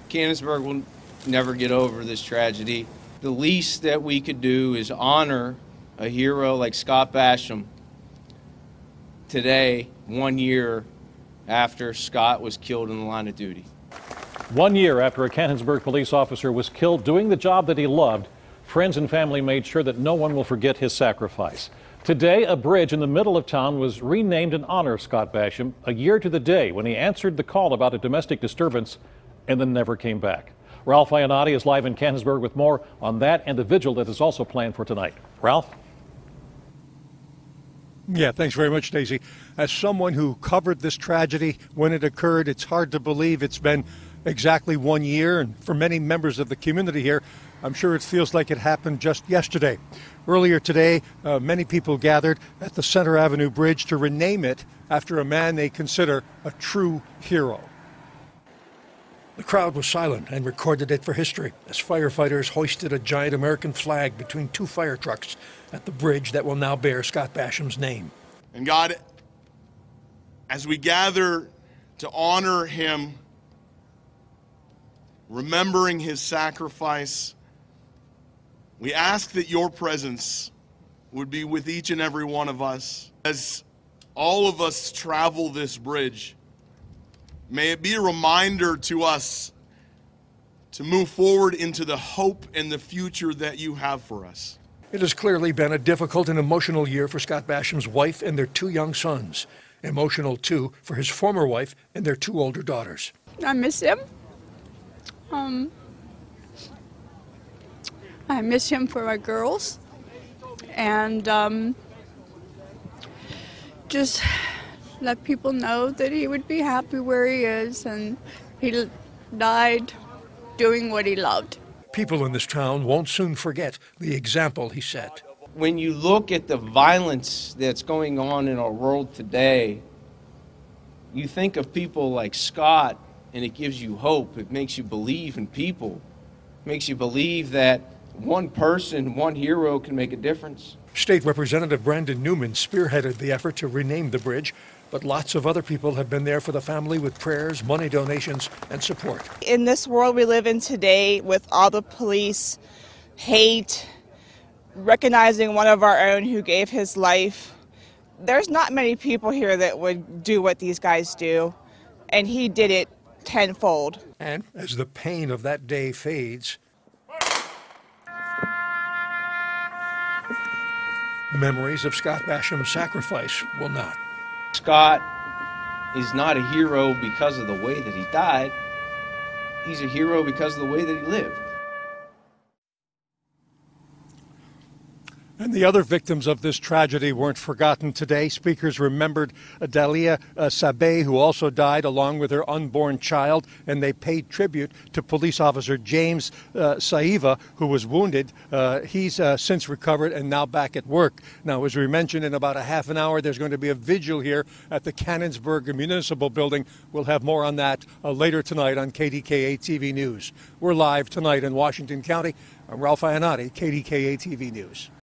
Canonsburg will never get over this tragedy. The least that we could do is honor a hero like Scott Bashioum today, 1 year after Scott was killed in the line of duty. 1 year after a Canonsburg police officer was killed doing the job that he loved, friends and family made sure that no one will forget his sacrifice. Today, a bridge in the middle of town was renamed in honor of Scott Bashioum, a year to the day when he answered the call about a domestic disturbance and then never came back. Ralph Iannotti is live in Canonsburg with more on that and the vigil that is also planned for tonight. Ralph? Yeah, thanks very much, Daisy. As someone who covered this tragedy when it occurred, it's hard to believe it's been exactly 1 year, and for many members of the community here, I'm sure it feels like it happened just yesterday. Earlier today, many people gathered at the Center Avenue Bridge to rename it after a man they consider a true hero. The crowd was silent and recorded it for history as firefighters hoisted a giant American flag between two fire trucks at the bridge that will now bear Scott Bashioum's name. And God, as we gather to honor him, remembering his sacrifice, we ask that your presence would be with each and every one of us. As all of us travel this bridge, may it be a reminder to us to move forward into the hope and the future that you have for us. It has clearly been a difficult and emotional year for Scott Bashioum's wife and their two young sons. Emotional, too, for his former wife and their two older daughters. I miss him. I miss him for my girls. And just let people know that he would be happy where he is, and he died doing what he loved. People in this town won't soon forget the example he set. When you look at the violence that's going on in our world today, you think of people like Scott, and it gives you hope. It makes you believe in people. It makes you believe that one person, one hero can make a difference. State Representative Brandon Newman spearheaded the effort to rename the bridge, but lots of other people have been there for the family with prayers, money donations, and support. In this world we live in today, with all the police hate, recognizing one of our own who gave his life, there's not many people here that would do what these guys do, and he did it tenfold. And as the pain of that day fades, memories of Scott Bashioum's sacrifice will not. Scott is not a hero because of the way that he died. He's a hero because of the way that he lived. And the other victims of this tragedy weren't forgotten today. Speakers remembered Dalia Sabeh, who also died along with her unborn child, and they paid tribute to police officer James Saiva, who was wounded. He's since recovered and now back at work. Now, as we mentioned, in about a half an hour, there's going to be a vigil here at the Canonsburg Municipal Building. We'll have more on that later tonight on KDKA-TV News. We're live tonight in Washington County. I'm Ralph Iannotti, KDKA-TV News.